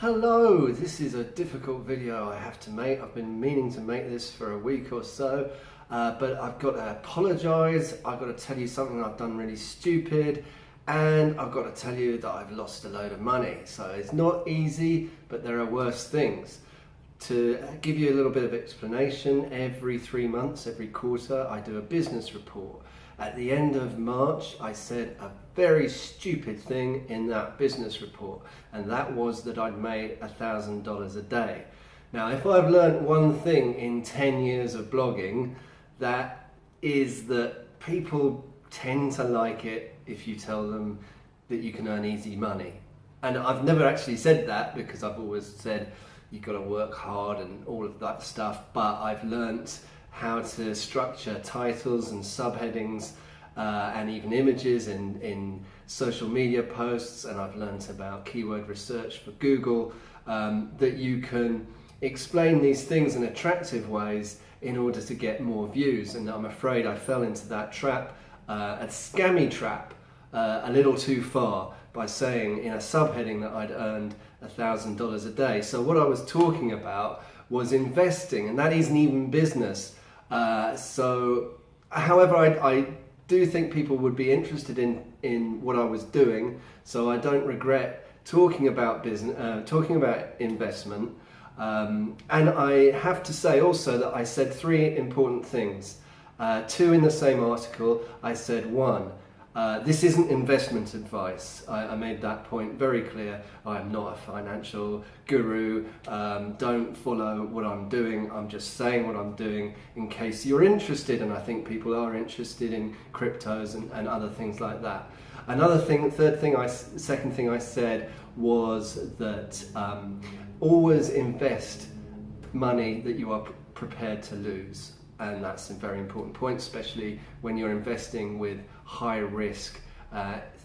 Hello, this is a difficult video I have to make. I've been meaning to make this for a week or so, but I've got to apologise. I've got to tell you something I've done really stupid, and I've got to tell you that I've lost a load of money. So it's not easy, but there are worse things. To give you a little bit of explanation, every 3 months, every quarter, I do a business report. At the end of March, I said a very stupid thing in that business report, and that was that I'd made $1,000 a day. Now, if I've learned one thing in 10 years of blogging, that is that people tend to like it if you tell them that you can earn easy money. And I've never actually said that, because I've always said you've got to work hard and all of that stuff, but I've learnt how to structure titles and subheadings and even images in social media posts, and I've learnt about keyword research for Google, that you can explain these things in attractive ways in order to get more views. And I'm afraid I fell into that trap, a scammy trap, a little too far, by saying in a subheading that I'd earned $1,000 a day. So what I was talking about was investing, and that isn't even business. However, I do think people would be interested in what I was doing, so I don't regret talking about business, talking about investment. And I have to say also that I said 3 important things. 2 in the same article. I said 1, this isn't investment advice. I made that point very clear. I'm not a financial guru. Don't follow what I'm doing. I'm just saying what I'm doing in case you're interested, and I think people are interested in cryptos and other things like that. Second thing I said was that always invest money that you are prepared to lose. And that's a very important point, especially when you're investing with high risk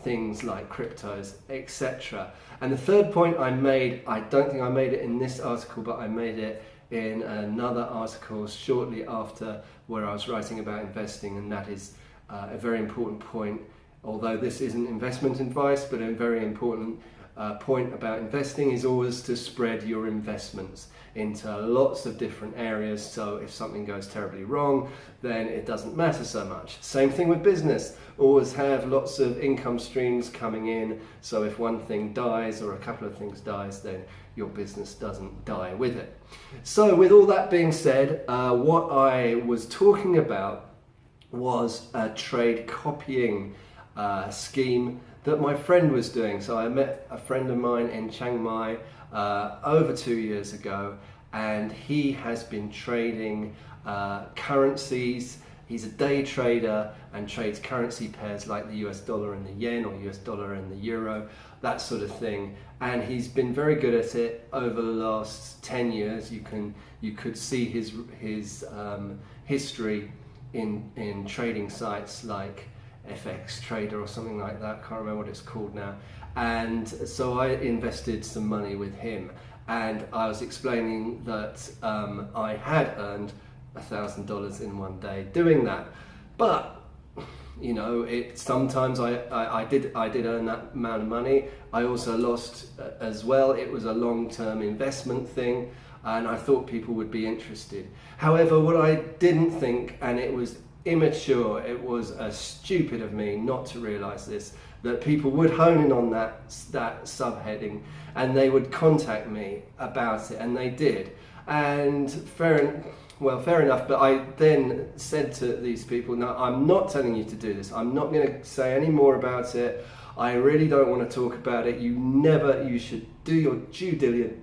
things like cryptos, etc. And the third point I made, I don't think I made it in this article, but I made it in another article shortly after, where I was writing about investing, and that is a very important point. Although this isn't investment advice, but a very important point about investing is always to spread your investments into lots of different areas, so if something goes terribly wrong, then it doesn't matter so much. Same thing with business. Always have lots of income streams coming in, so if one thing dies or a couple of things dies, then your business doesn't die with it. So with all that being said, what I was talking about was a trade copying scheme that my friend was doing. So I met a friend of mine in Chiang Mai over 2 years ago, and he has been trading currencies. He's a day trader and trades currency pairs like the US dollar and the yen, or US dollar and the euro, that sort of thing. And he's been very good at it over the last 10 years. You could see his history in trading sites like FX Trader or something like that, can't remember what it's called now. And so I invested some money with him, and I was explaining that I had earned $1,000 in one day doing that. But you know, sometimes I did earn that amount of money. I also lost as well. It was a long-term investment thing, and I thought people would be interested. However, what I didn't think, and it was immature, it was stupid of me not to realize this, that people would hone in on that subheading, and they would contact me about it, and they did. And fair enough, but I then said to these people, no, I'm not telling you to do this. I'm not going to say any more about it. I really don't want to talk about it. You should do your due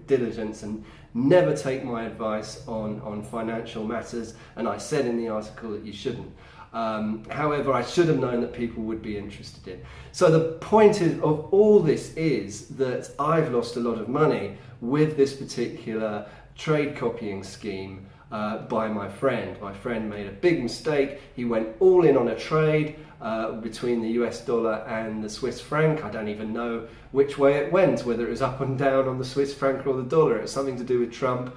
diligence and never take my advice on financial matters, and I said in the article that you shouldn't. However, I should have known that people would be interested in. So the point of all this is that I've lost a lot of money with this particular trade copying scheme by my friend. My friend made a big mistake. He went all in on a trade between the US dollar and the Swiss franc. I don't even know which way it went, whether it was up and down on the Swiss franc or the dollar. It's something to do with Trump.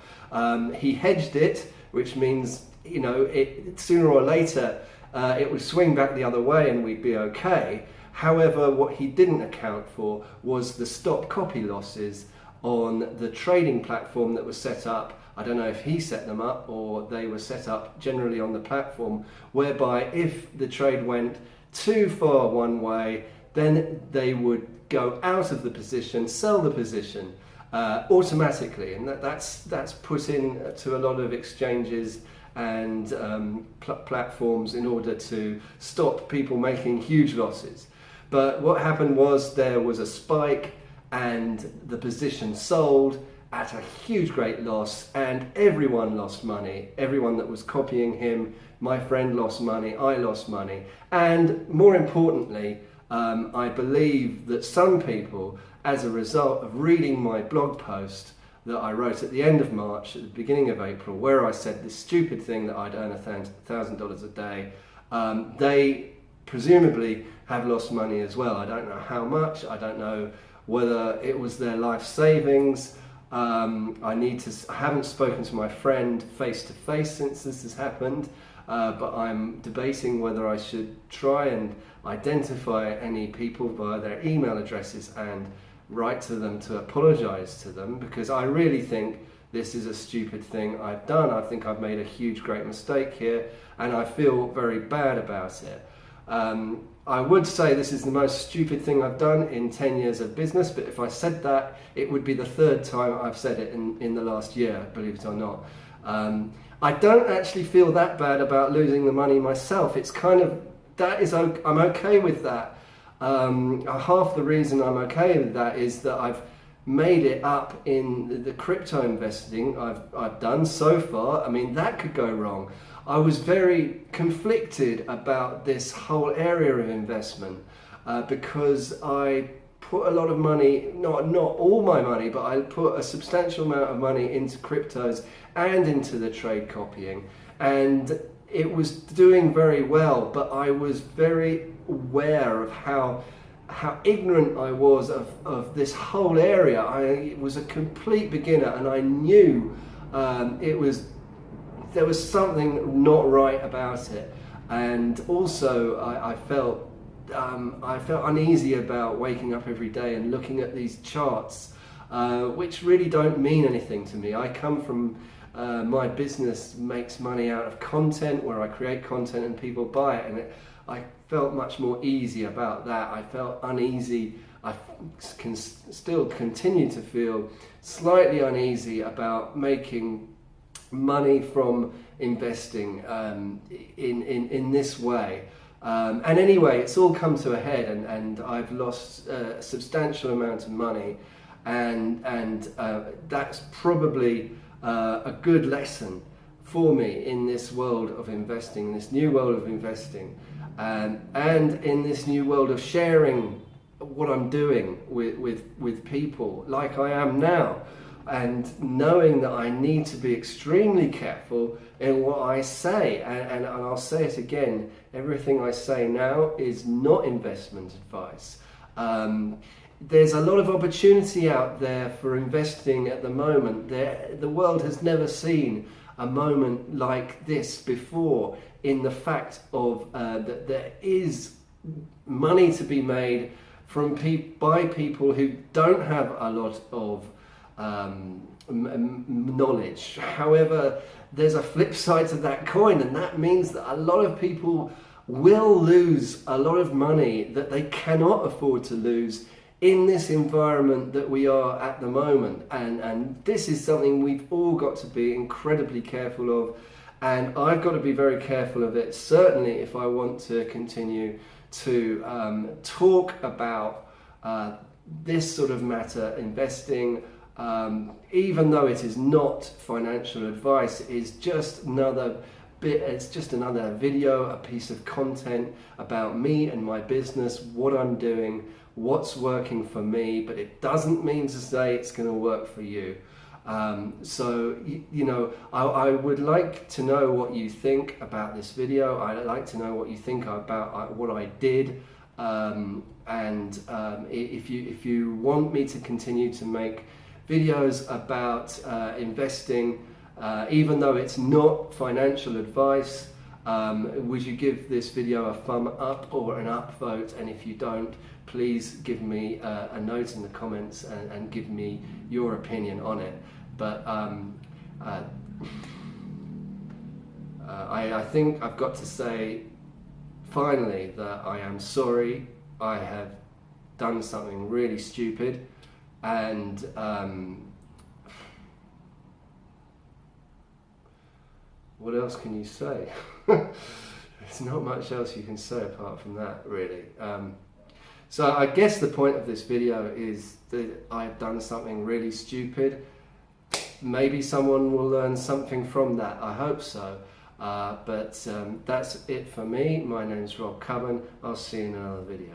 He hedged it, which means, you know, sooner or later it would swing back the other way and we'd be okay. However, what he didn't account for was the stop copy losses on the trading platform that was set up. I don't know if he set them up or they were set up generally on the platform, whereby if the trade went too far one way, then they would go out of the position, sell the position automatically, and that's put in to a lot of exchanges and platforms in order to stop people making huge losses. But what happened was there was a spike and the position sold at a huge great loss, and everyone lost money. Everyone that was copying him, my friend lost money, I lost money, and more importantly, I believe that some people, as a result of reading my blog post that I wrote at the end of March, at the beginning of April, where I said this stupid thing that I'd earn $1,000 a day, they presumably have lost money as well. I don't know how much, I don't know whether it was their life savings. I haven't spoken to my friend face to face since this has happened, but I'm debating whether I should try and identify any people via their email addresses and write to them to apologize to them, because I really think this is a stupid thing I've done. I think I've made a huge great mistake here, and I feel very bad about it. I would say this is the most stupid thing I've done in 10 years of business, but if I said that, it would be the third time I've said it in the last year, believe it or not. I don't actually feel that bad about losing the money myself. It's kind of, I'm okay with that. Half the reason I'm okay with that is that I've made it up in the crypto investing I've done so far. I mean, that could go wrong. I was very conflicted about this whole area of investment because I put a lot of money, not all my money, but I put a substantial amount of money into cryptos and into the trade copying, and it was doing very well, but I was very aware of how ignorant I was of this whole area. I was a complete beginner, and I knew there was something not right about it, and also I felt uneasy about waking up every day and looking at these charts, which really don't mean anything to me. I come from my business makes money out of content, where I create content and people buy it, and I felt much more easy about that. I felt uneasy. I can still continue to feel slightly uneasy about making money from investing in this way. And anyway, it's all come to a head, and I've lost a substantial amount of money, and that's probably a good lesson for me in this world of investing, this new world of investing, and in this new world of sharing what I'm doing with people like I am now, and knowing that I need to be extremely careful in what I say, and I'll say it again, everything I say now is not investment advice. There's a lot of opportunity out there for investing at the moment. The world has never seen a moment like this before, in the fact of that there is money to be made from by people who don't have a lot of knowledge. However, there's a flip side to that coin, and that means that a lot of people will lose a lot of money that they cannot afford to lose in this environment that we are at the moment, and this is something we've all got to be incredibly careful of, and I've got to be very careful of it, certainly if I want to continue to talk about this sort of matter, investing, even though it is not financial advice. It is just another bit, it's just another video, a piece of content about me and my business, what I'm doing, what's working for me, but it doesn't mean to say it's going to work for you. So, you know, I would like to know what you think about this video. I'd like to know what you think about what I did, and if you want me to continue to make videos about investing, even though it's not financial advice, would you give this video a thumb up or an upvote? And if you don't, please give me a note in the comments and give me your opinion on it. But I think I've got to say finally that I am sorry. I have done something really stupid, and what else can you say? There's not much else you can say apart from that, really. So I guess the point of this video is that I've done something really stupid. Maybe someone will learn something from that. I hope so. But that's it for me. My name is Rob Coven. I'll see you in another video.